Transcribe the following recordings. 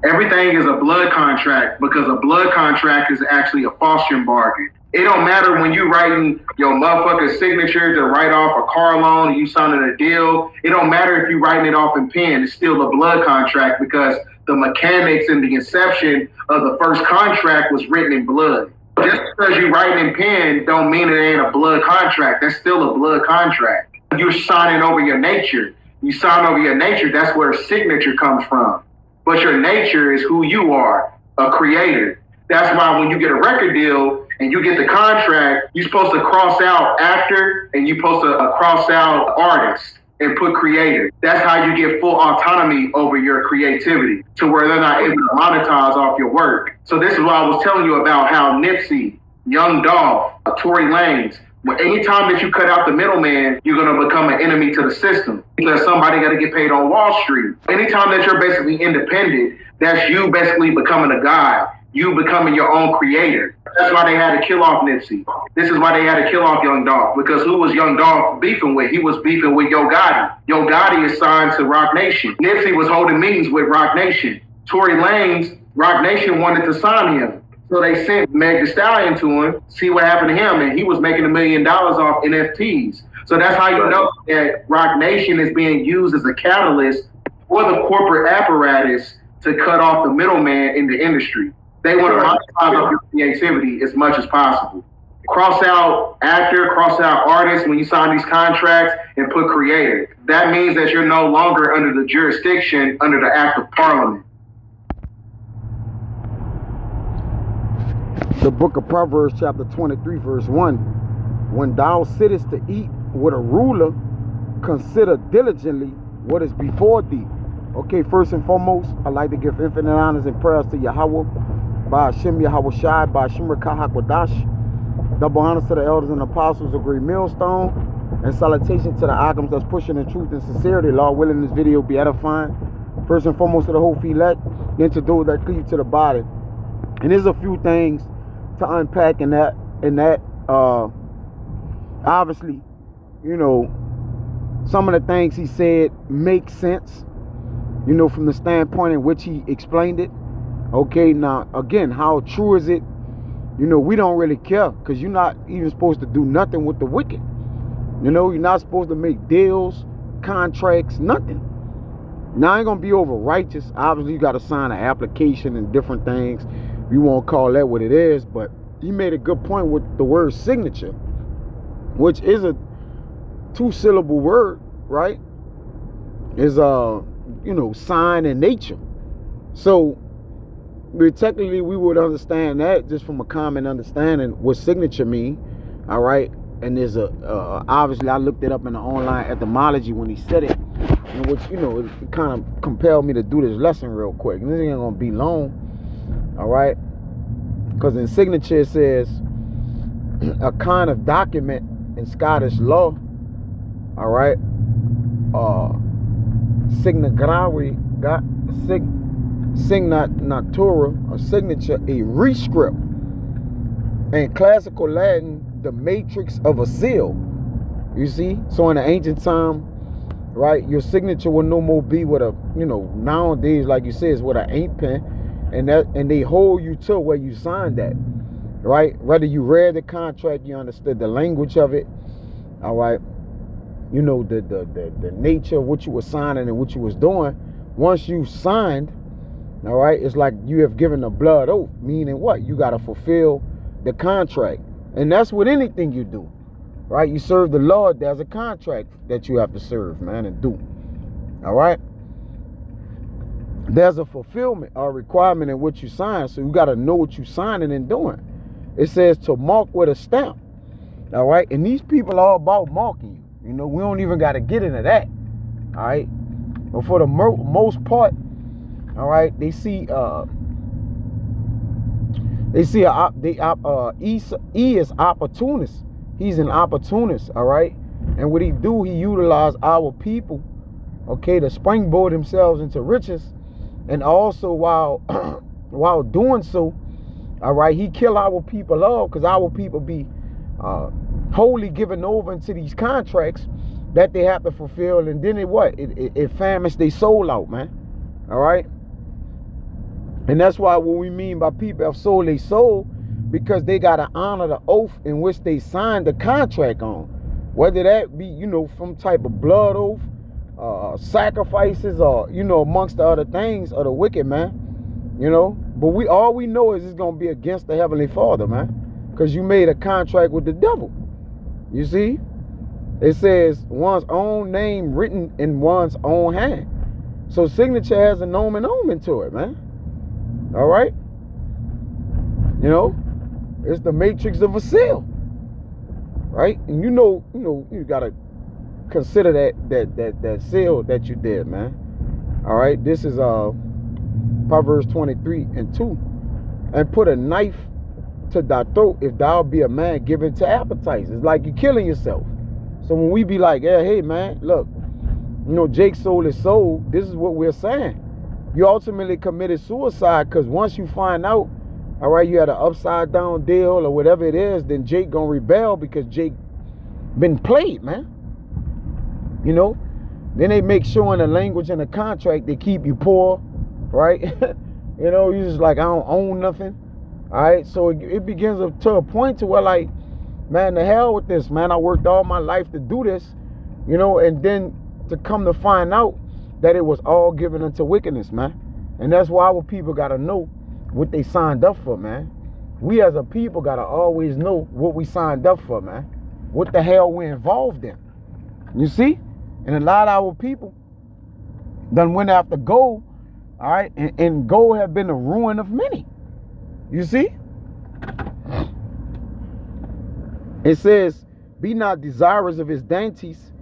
Everything is a blood contract because a blood contract is actually a fostering bargain. It don't matter when you writing your motherfucking signature to write off a car loan and you signing a deal. It don't matter if you writing it off in pen. It's still a blood contract because the mechanics and the inception of the first contract was written in blood. Just because you writing in pen don't mean it ain't a blood contract. That's still a blood contract. You're signing over your nature. You sign over your nature. That's where signature comes from. But your nature is who you are, a creator. That's why when you get a record deal and you get the contract, you're supposed to cross out actor and you're supposed to cross out artist and put creator. That's how you get full autonomy over your creativity to where they're not able to monetize off your work. So this is what I was telling you about how Nipsey, Young Dolph, Tory Lanez, anytime that you cut out the middleman, you're going to become an enemy to the system because somebody got to get paid on Wall Street. Anytime that you're basically independent, that's you basically becoming a god. You becoming your own creator. That's why they had to kill off Nipsey. This is why they had to kill off Young Dolph, because who was Young Dolph beefing with? He was beefing with Yo Gotti. Yo Gotti is signed to Roc Nation. Nipsey was holding meetings with Roc Nation. Tory Lanez, Roc Nation wanted to sign him. So they sent Meg Thee Stallion to him, see what happened to him, and he was making $1 million off NFTs. So that's how you know that Roc Nation is being used as a catalyst for the corporate apparatus to cut off the middleman in the industry. They want to monetize off your creativity as much as possible. Cross out actor, cross out artist when you sign these contracts and put creator. That means that you're no longer under the jurisdiction under the Act of Parliament. The book of Proverbs chapter 23 verse 1. When thou sittest to eat with a ruler, consider diligently what is before thee. Okay, first and foremost, I'd like to give infinite honors and prayers to Yahweh, by Hashem Yahweh Shai, by Hashem Rekah HaKodash. Double honors to the elders and apostles of Great Millstone, and salutation to the Agams that's pushing the truth and sincerity. Lord willing, this video be edifying. First and foremost to the whole filet, then to those that cleave to the body. And there's a few things to unpack in that. Obviously, you know, some of the things he said make sense, you know, from the standpoint in which he explained it. Okay, now again, how true is it? You know, we don't really care, because you're not even supposed to do nothing with the wicked. You know, you're not supposed to make deals, contracts, nothing. Now, I ain't gonna be over righteous. Obviously, you got to sign an application and different things. We won't call that what it is, but he made a good point with the word signature, which is a 2-syllable word, right? Is you know, sign in nature. So technically we would understand that just from a common understanding what signature mean. All right, and there's a obviously I looked it up in the online etymology when he said it, and which, you know, it kind of compelled me to do this lesson real quick, and this ain't gonna be long. All right, because in signature it says a kind of document in Scottish law. All right, signatura, a signature, a rescript. In classical Latin, the matrix of a seal. You see, so in the ancient time, right, your signature will no more be with a, you know, nowadays, like you said, is with an ink pen. And they hold you to where you signed that, right? Whether you read the contract, you understood the language of it, all right? You know, the nature of what you were signing and what you was doing. Once you signed, all right, it's like you have given a blood oath, meaning what? You got to fulfill the contract. And that's with anything you do, right? You serve the Lord, there's a contract that you have to serve, man, and do, all right? There's a fulfillment or requirement in what you sign, so you got to know what you're signing and doing. It says to mark with a stamp, all right? And these people are about marking you. You know, we don't even got to get into that, all right? But for the most part, all right, they see E is opportunist. He's an opportunist, all right? And what he do, he utilize our people, okay, to springboard themselves into riches. And also while doing so, all right, he kill our people off, because our people be wholly given over into these contracts that they have to fulfill. And then it famishes their soul out, man. All right. And that's why what we mean by people have sold their soul, because they got to honor the oath in which they signed the contract on. Whether that be, some type of blood oath, sacrifices, or, amongst the other things of the wicked, man. But all we know is it's going to be against the Heavenly Father, man. Because you made a contract with the devil. You see? It says one's own name written in one's own hand. So signature has a Nomen-Omen to it, man. All right? It's the matrix of a seal. Right? And you got to consider that seal that you did, man. All right? This is Proverbs 23:2. And put a knife to thy throat if thou be a man given to appetites. It's like you're killing yourself. So when we be like, yeah, hey, man, look, Jake sold his soul, this is what we're saying. You ultimately committed suicide, because once you find out, all right, you had an upside down deal or whatever it is, then Jake gonna rebel because Jake been played, man. Then they make sure in the language in the contract they keep you poor, right? You just like, I don't own nothing. All right, so it begins to a point to where, like, man, the hell with this, man. I worked all my life to do this, and then to come to find out that it was all given unto wickedness, man. And that's why our people got to know what they signed up for, man. We as a people got to always know what we signed up for, man. What the hell we're involved in. You see? And a lot of our people done went after gold, all right? And gold have been the ruin of many. You see? It says, be not desirous of his dainties,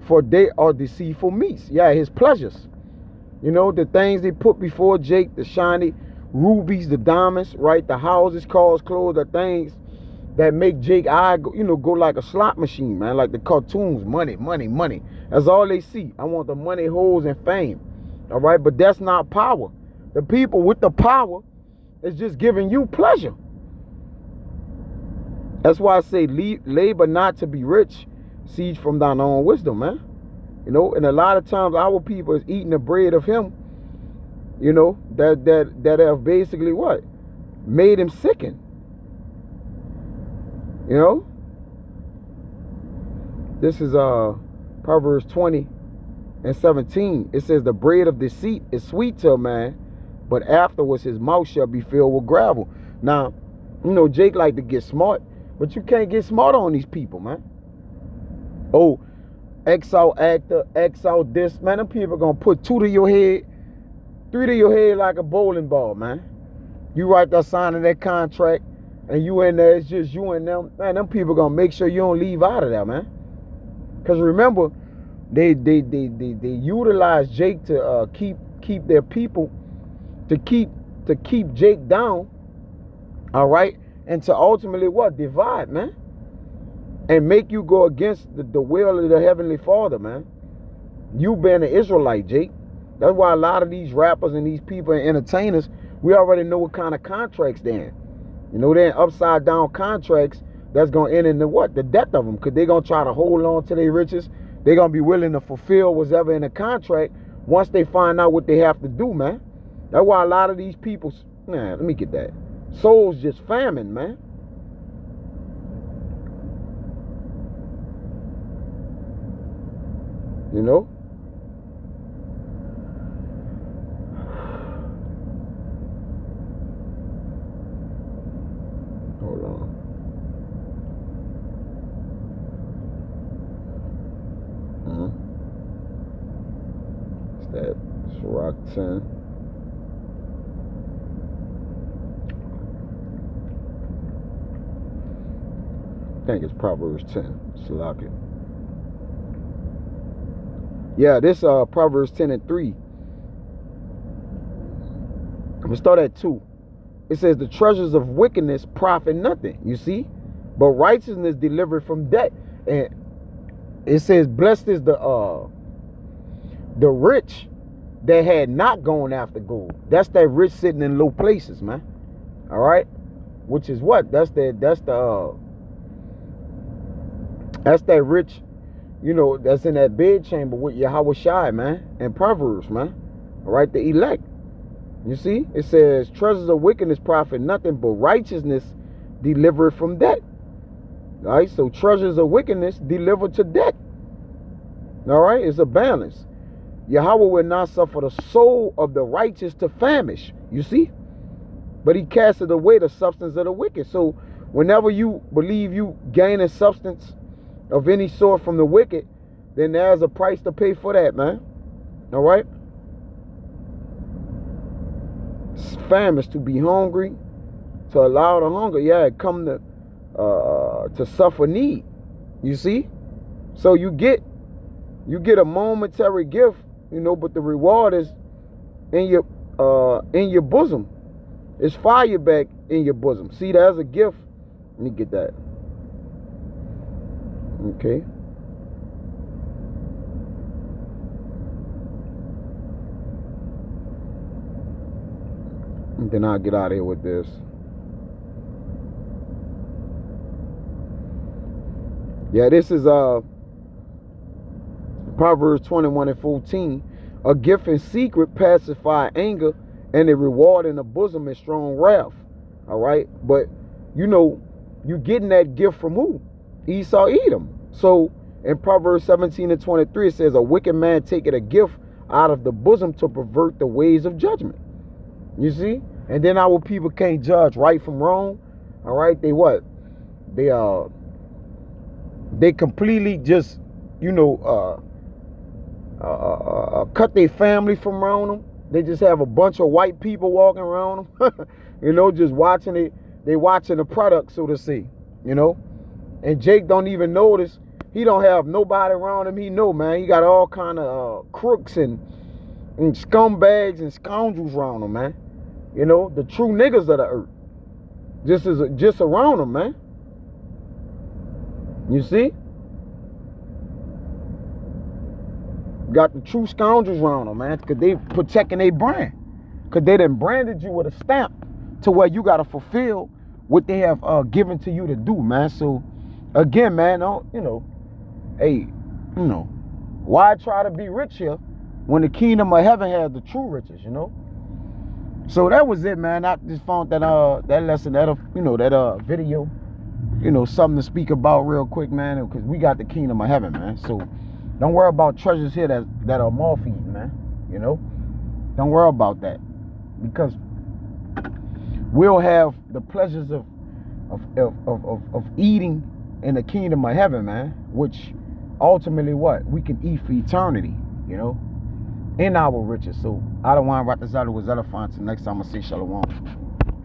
for they are deceitful meats. Yeah, his pleasures. The things they put before Jake, the shiny rubies, the diamonds, right? The houses, cars, clothes, the things that make Jake eye go like a slot machine, man. Like the cartoons, money, money, money. That's all they see. I want the money, hoes, and fame. All right, but that's not power. The people with the power is just giving you pleasure. That's why I say labor not to be rich, siege from thine own wisdom, man. And a lot of times our people is eating the bread of him, that have basically what? Made him sicken. This is Proverbs 20:17. It says the bread of deceit is sweet to a man, but afterwards his mouth shall be filled with gravel. Now, Jake like to get smart, but you can't get smart on these people, man. Oh, X out actor, X out this, man. Them people gonna put 2 to your head, 3 to your head like a bowling ball, man. You write that sign of that contract, and you in there, it's just you and them. Man, them people gonna make sure you don't leave out of there, man. Cause remember, they utilize Jake to keep their people, to keep Jake down, all right, and to ultimately what? Divide, man, and make you go against the will of the Heavenly Father, man. You been an Israelite, Jake. That's why a lot of these rappers and these people and entertainers, we already know what kind of contracts they're in. They're in upside down contracts that's going to end in the death of them, because they're going to try to hold on to their riches. They're going to be willing to fulfill whatever in the contract once they find out what they have to do, man. That's why a lot of these people, man, let me get that. Souls just famine, man. Hold on. It's that Sirach 10. I think it's Proverbs 10. Salakia. Yeah, this Proverbs 10:3. I'm gonna start at 2. It says the treasures of wickedness profit nothing. You see, but righteousness delivered from debt. And it says blessed is the rich that had not gone after gold. That's that rich sitting in low places, man. All right, which is what? That's that rich, that's in that bed chamber with Yahweh Shai, man, and Proverbs, man. All right, the elect. You see, it says treasures of wickedness profit nothing, but righteousness deliver from debt. All right, so treasures of wickedness deliver to debt. All right, it's a balance. Yahweh will not suffer the soul of the righteous to famish. You see, but he casteth away the substance of the wicked. So whenever you believe you gain a substance of any sort from the wicked, then there's a price to pay for that, man. All right. Famish, to be hungry, to allow the hunger. Yeah, it come to suffer need. You see, so you get a momentary gift, you know, but the reward is in your bosom. It's fire back in your bosom. See, there's a gift. Let me get that. Okay. And then I'll get out of here with this. Yeah, this is Proverbs 21:14. A gift in secret pacify anger, and a reward in the bosom is strong wrath. All right, but you know, you getting that gift from who? Esau, Edom. So in Proverbs 17:23, it says, a wicked man taketh a gift out of the bosom to pervert the ways of judgment. You see? And then our people can't judge right from wrong. All right, they what? They completely just, you know, cut their family from around them. They just have a bunch of white people walking around them, you know, just watching it. They watching the product, so to say, you know. And Jake don't even notice. He don't have nobody around him. He know, man. He got all kind of crooks and scumbags and scoundrels around him, man. You know, the true niggas of the earth. Just around him, man. You see? Got the true scoundrels around them, man, because they protecting their brand. Because they done branded you with a stamp to where you got to fulfill what they have given to you to do, man. So, again, man, you know, hey, you know, why try to be rich here when the kingdom of heaven has the true riches, you know? So that was it, man. I just found that that lesson, that you know, that video, you know, something to speak about real quick, man, because we got the kingdom of heaven, man. So don't worry about treasures here that are moth-eaten, man. You know, don't worry about that, because we'll have the pleasures of eating in the kingdom of heaven, man. Which ultimately, what we can eat for eternity, you know, in our riches. So I don't want to wrap this out. It was edifying. Till next time, I say shalom.